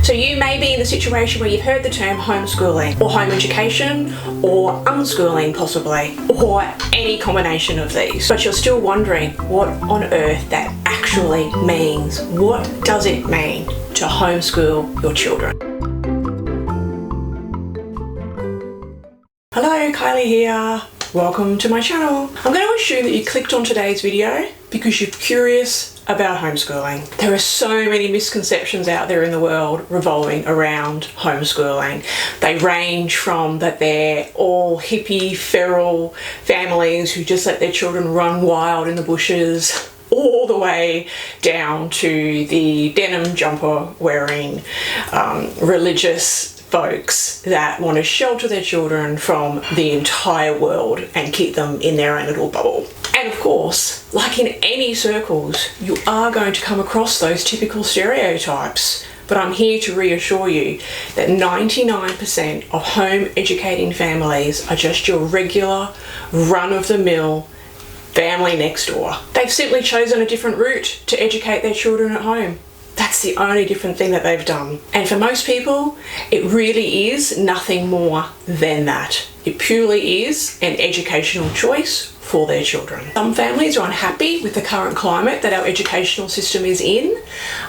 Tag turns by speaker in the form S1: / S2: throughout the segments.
S1: So you may be in the situation where you've heard the term homeschooling or home education or unschooling possibly, or any combination of these, but you're still wondering what on earth that actually means. What does it mean to homeschool your children? Hello, Kylie here. Welcome to my channel. I'm going to assume that you clicked on today's video because you're curious about homeschooling. There are so many misconceptions out there in the world revolving around homeschooling. They range from that they're all hippie, feral families who just let their children run wild in the bushes, all the way down to the denim jumper wearing religious folks that want to shelter their children from the entire world and keep them in their own little bubble. And of course, like in any circles, you are going to come across those typical stereotypes. But I'm here to reassure you that 99% of home educating families are just your regular, run-of-the-mill family next door. They've simply chosen a different route to educate their children at home. That's the only different thing that they've done. And for most people, it really is nothing more than that. It purely is an educational choice for their children. Some families are unhappy with the current climate that our educational system is in.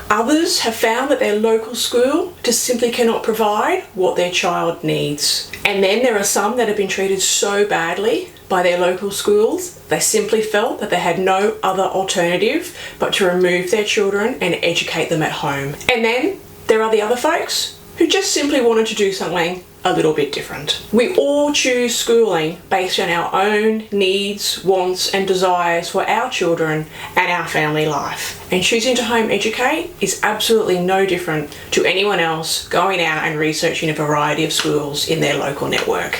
S1: Others have found that their local school just simply cannot provide what their child needs. And then there are some that have been treated so badly by their local schools, they simply felt that they had no other alternative but to remove their children and educate them at home. And then there are the other folks who just simply wanted to do something a little bit different. We all choose schooling based on our own needs, wants and desires for our children and our family life. And choosing to home educate is absolutely no different to anyone else going out and researching a variety of schools in their local network.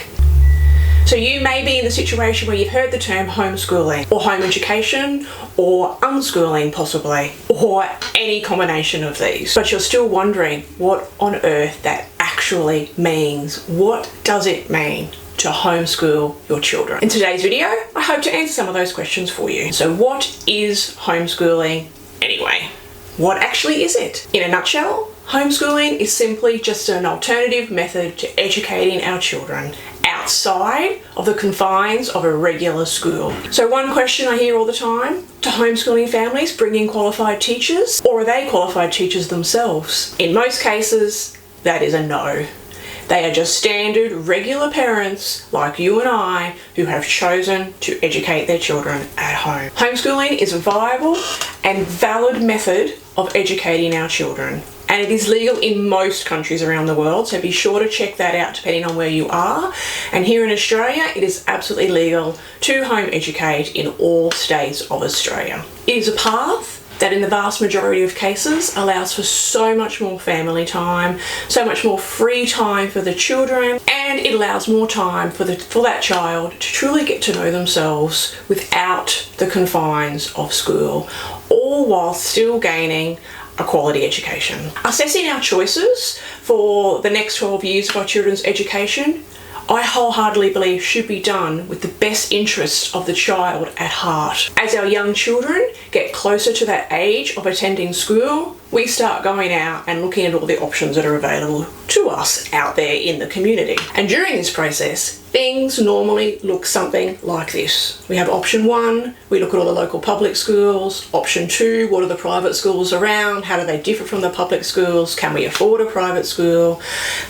S1: So you may be in the situation where you've heard the term homeschooling or home education or unschooling possibly, or any combination of these, but you're still wondering what on earth that actually means. What does it mean to homeschool your children? In today's video, I hope to answer some of those questions for you. So what is homeschooling anyway? What actually is it? In a nutshell, homeschooling is simply just an alternative method to educating our children outside of the confines of a regular school. So one question I hear all the time, do homeschooling families bring in qualified teachers, or are they qualified teachers themselves? In most cases, that is a no. They are just standard, regular parents like you and I who have chosen to educate their children at home. Homeschooling is a viable and valid method of educating our children. And it is legal in most countries around the world, so be sure to check that out depending on where you are. And here in Australia, it is absolutely legal to home educate in all states of Australia. It is a path that in the vast majority of cases allows for so much more family time, so much more free time for the children, and it allows more time for that child to truly get to know themselves without the confines of school, all while still gaining a quality education. Assessing our choices for the next 12 years of our children's education, I wholeheartedly believe should be done with the best interests of the child at heart. As our young children get closer to that age of attending school, we start going out and looking at all the options that are available to us out there in the community. And during this process, things normally look something like this. We have option 1, we look at all the local public schools. Option 2, what are the private schools around? How do they differ from the public schools? Can we afford a private school?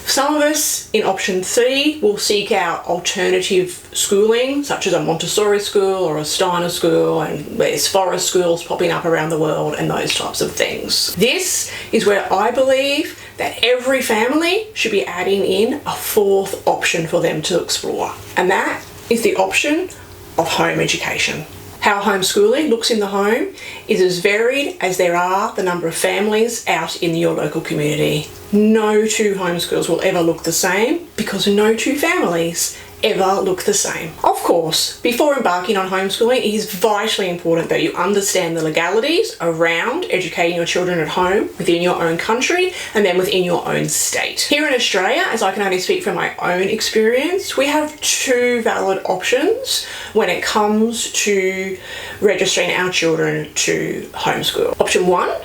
S1: Some of us in option 3 will seek out alternative schooling, such as a Montessori school or a Steiner school, and there's forest schools popping up around the world and those types of things. This is where I believe that every family should be adding in a 4th option for them to explore, and that is the option of home education. How homeschooling looks in the home is as varied as there are the number of families out in your local community. No two homeschools will ever look the same because no two families ever look the same. Of course, before embarking on homeschooling, it is vitally important that you understand the legalities around educating your children at home within your own country and then within your own state. Here in Australia, as I can only speak from my own experience, we have 2 valid options when it comes to registering our children to homeschool. Option 1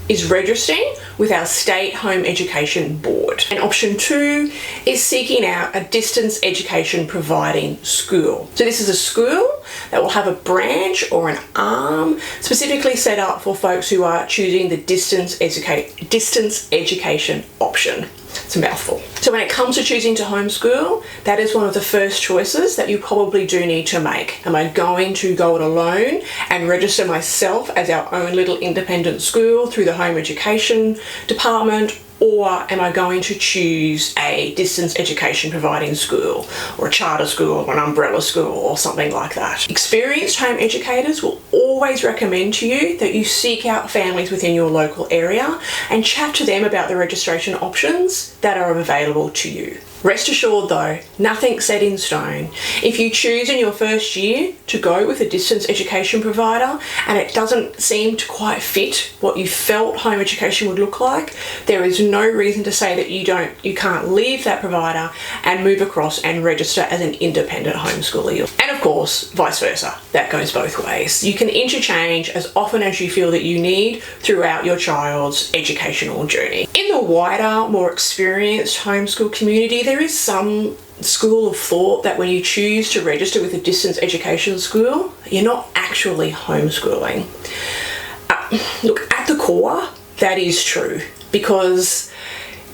S1: is registering with our state home education board. And option 2 is seeking out a distance education providing school. So this is a school that will have a branch or an arm specifically set up for folks who are choosing the distance education option. It's a mouthful. So when it comes to choosing to homeschool, that is one of the first choices that you probably do need to make. Am I going to go it alone and register myself as our own little independent school through the home education department? Or am I going to choose a distance education providing school or a charter school or an umbrella school or something like that? Experienced home educators will always recommend to you that you seek out families within your local area and chat to them about the registration options that are available to you. Rest assured though, nothing's set in stone. If you choose in your first year to go with a distance education provider and it doesn't seem to quite fit what you felt home education would look like, there is no reason to say that you can't leave that provider and move across and register as an independent homeschooler. And of course, vice versa. That goes both ways. You can interchange as often as you feel that you need throughout your child's educational journey. In the wider, more experienced homeschool community, there is some school of thought that when you choose to register with a distance education school, you're not actually homeschooling. Look, at the core, that is true because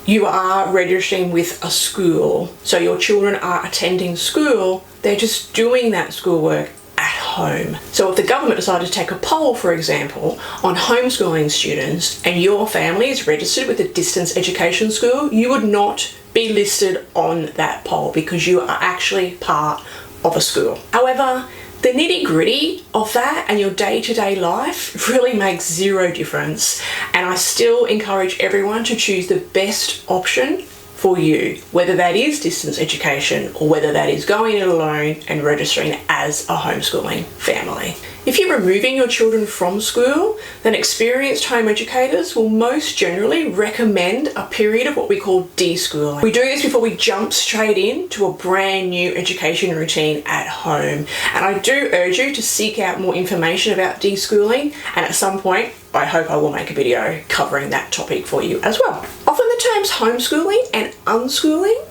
S1: you are registering with a school. So your children are attending school, they're just doing that schoolwork at home. So if the government decided to take a poll, for example, on homeschooling students and your family is registered with a distance education school, you would not be listed on that poll because you are actually part of a school. However, the nitty-gritty of that and your day-to-day life really makes zero difference, and I still encourage everyone to choose the best option for you, whether that is distance education or whether that is going it alone and registering as a homeschooling family. If you're removing your children from school, then experienced home educators will most generally recommend a period of what we call deschooling. We do this before we jump straight into a brand new education routine at home. And I do urge you to seek out more information about deschooling, and at some point, I hope I will make a video covering that topic for you as well. Often the terms homeschooling and unschooling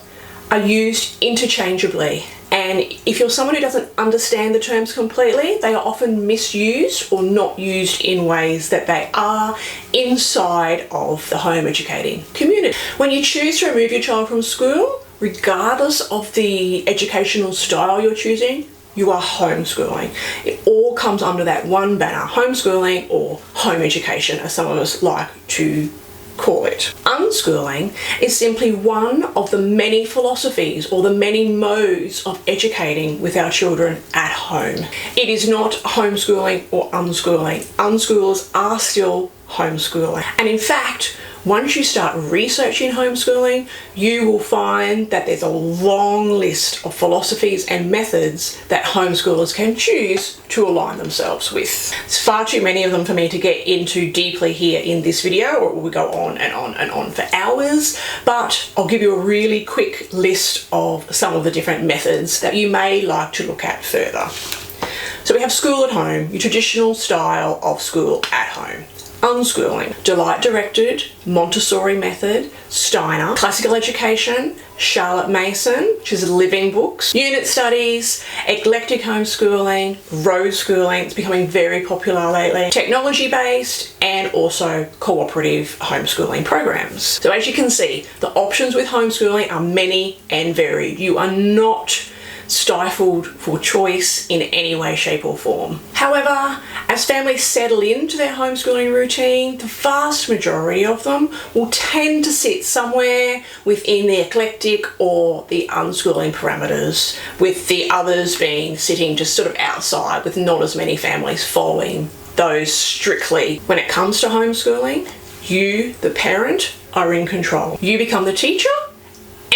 S1: are used interchangeably. And if you're someone who doesn't understand the terms completely, they are often misused or not used in ways that they are inside of the home educating community. When you choose to remove your child from school, regardless of the educational style you're choosing, you are homeschooling. It all comes under that one banner, homeschooling or home education, as some of us like to call it. Unschooling is simply one of the many philosophies or the many modes of educating with our children at home. It is not homeschooling or unschooling. Unschoolers are still homeschooling. And in fact, once you start researching homeschooling, you will find that there's a long list of philosophies and methods that homeschoolers can choose to align themselves with. It's far too many of them for me to get into deeply here in this video, or we'll go on and on and on for hours, but I'll give you a really quick list of some of the different methods that you may like to look at further. So we have school at home, your traditional style of school at home. Unschooling, Delight-directed, Montessori method, Steiner, classical education, Charlotte Mason, which is living books, unit studies, eclectic homeschooling, road schooling, it's becoming very popular lately, technology-based, and also cooperative homeschooling programs. So as you can see, the options with homeschooling are many and varied. You are not stifled for choice in any way, shape or form. However, as families settle into their homeschooling routine, the vast majority of them will tend to sit somewhere within the eclectic or the unschooling parameters, with the others being sitting just sort of outside with not as many families following those strictly. When it comes to homeschooling, you, the parent, are in control. You become the teacher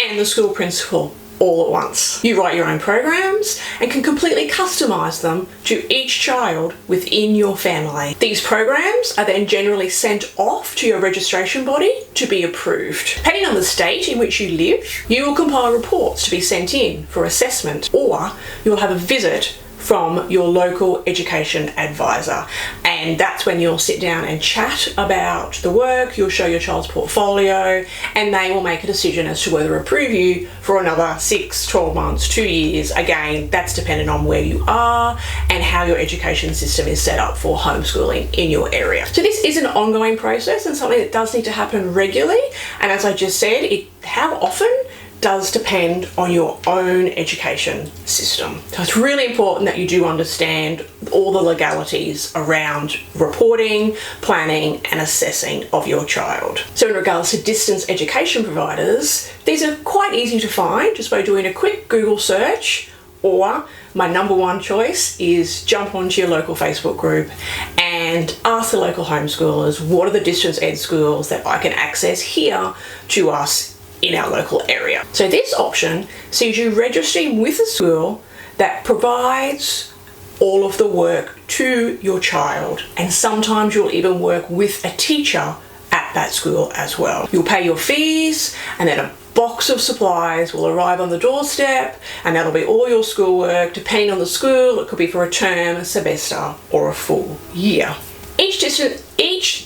S1: and the school principal all at once. You write your own programs and can completely customize them to each child within your family. These programs are then generally sent off to your registration body to be approved. Depending on the state in which you live, you will compile reports to be sent in for assessment, or you'll have a visit from your local education advisor. And that's when you'll sit down and chat about the work, you'll show your child's portfolio, and they will make a decision as to whether to approve you for another 6, 12 months, 2 years. Again, that's dependent on where you are and how your education system is set up for homeschooling in your area. So this is an ongoing process and something that does need to happen regularly. And as I just said, how often does depend on your own education system. So it's really important that you do understand all the legalities around reporting, planning, and assessing of your child. So in regards to distance education providers, these are quite easy to find just by doing a quick Google search, or my number one choice is jump onto your local Facebook group and ask the local homeschoolers, what are the distance ed schools that I can access here to us in our local area. So this option sees you registering with a school that provides all of the work to your child, and sometimes you'll even work with a teacher at that school as well. You'll pay your fees, and then a box of supplies will arrive on the doorstep, and that'll be all your schoolwork. Depending on the school, it could be for a term, a semester, or a full year. Each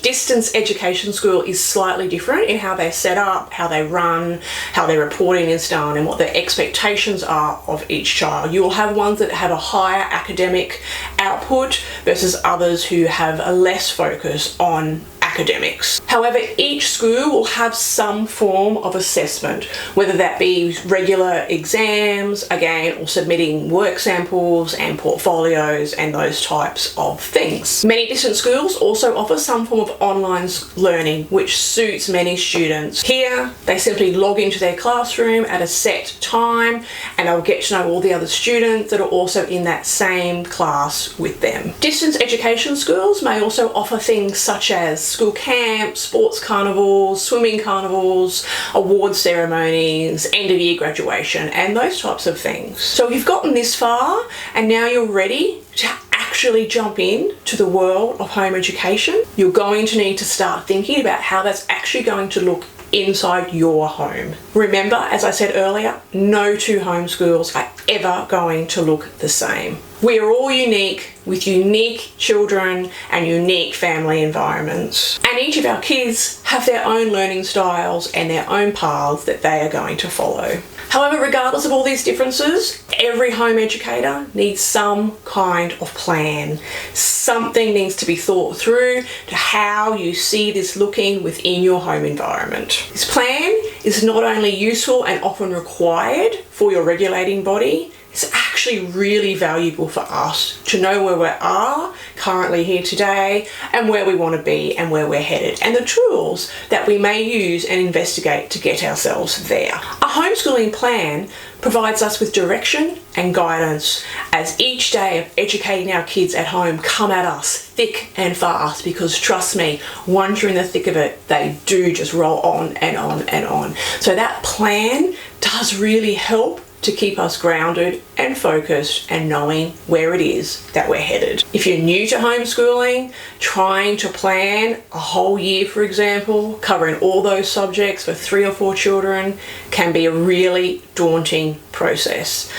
S1: distance education school is slightly different in how they're set up, how they run, how their reporting is done, and what their expectations are of each child. You will have ones that have a higher academic output versus others who have a less focus on academics. However, each school will have some form of assessment, whether that be regular exams, again, or submitting work samples and portfolios and those types of things. Many distance schools also offer some form of online learning, which suits many students. Here, they simply log into their classroom at a set time, and they'll get to know all the other students that are also in that same class with them. Distance education schools may also offer things such as school camps, sports carnivals, swimming carnivals, award ceremonies, end of year graduation, and those types of things. So if you've gotten this far and now you're ready to actually jump in to the world of home education, you're going to need to start thinking about how that's actually going to look inside your home. Remember, as I said earlier, no two homeschools are ever going to look the same. We are all unique with unique children and unique family environments. And each of our kids have their own learning styles and their own paths that they are going to follow. However, regardless of all these differences, every home educator needs some kind of plan. Something needs to be thought through to how you see this looking within your home environment. This plan is not only useful and often required for your regulating body, it's actually really valuable for us to know where we are currently here today and where we want to be and where we're headed, and the tools that we may use and investigate to get ourselves there. A homeschooling plan provides us with direction and guidance as each day of educating our kids at home come at us thick and fast, because trust me, once you're in the thick of it, they do just roll on and on and on. So that plan does really help to keep us grounded and focused and knowing where it is that we're headed. If you're new to homeschooling, trying to plan a whole year, for example, covering all those subjects for 3 or 4 children can be a really daunting process.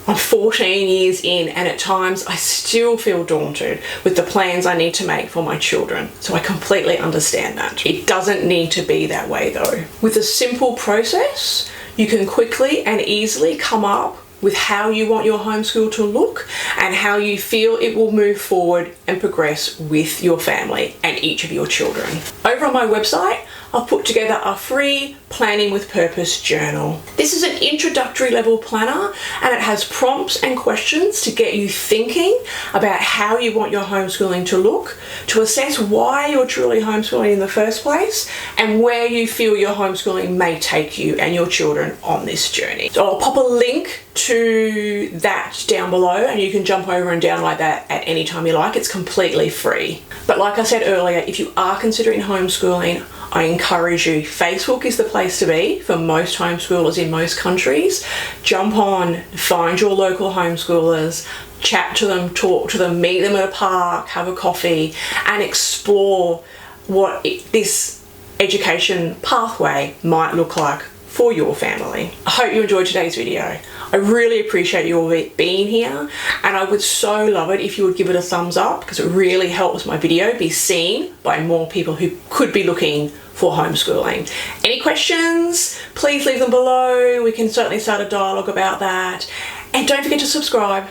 S1: I'm 14 years in, and at times I still feel daunted with the plans I need to make for my children. So I completely understand that. It doesn't need to be that way though. With a simple process, you can quickly and easily come up with how you want your homeschool to look and how you feel it will move forward and progress with your family and each of your children. Over on my website, I've put together a free Planning with Purpose journal. This is an introductory level planner, and it has prompts and questions to get you thinking about how you want your homeschooling to look, to assess why you're truly homeschooling in the first place, and where you feel your homeschooling may take you and your children on this journey. So I'll pop a link to that down below, and you can jump over and download that at any time you like. It's completely free. But like I said earlier, if you are considering homeschooling, I encourage you, Facebook is the place to be for most homeschoolers in most countries. Jump on, find your local homeschoolers, chat to them, talk to them, meet them at a park, have a coffee, and explore what this education pathway might look like for your family. I hope you enjoyed today's video. I really appreciate you all being here, and I would so love it if you would give it a thumbs up, because it really helps my video be seen by more people who could be looking for homeschooling. Any questions, please leave them below. We can certainly start a dialogue about that. And don't forget to subscribe.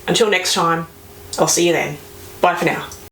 S1: Until next time, I'll see you then. Bye for now.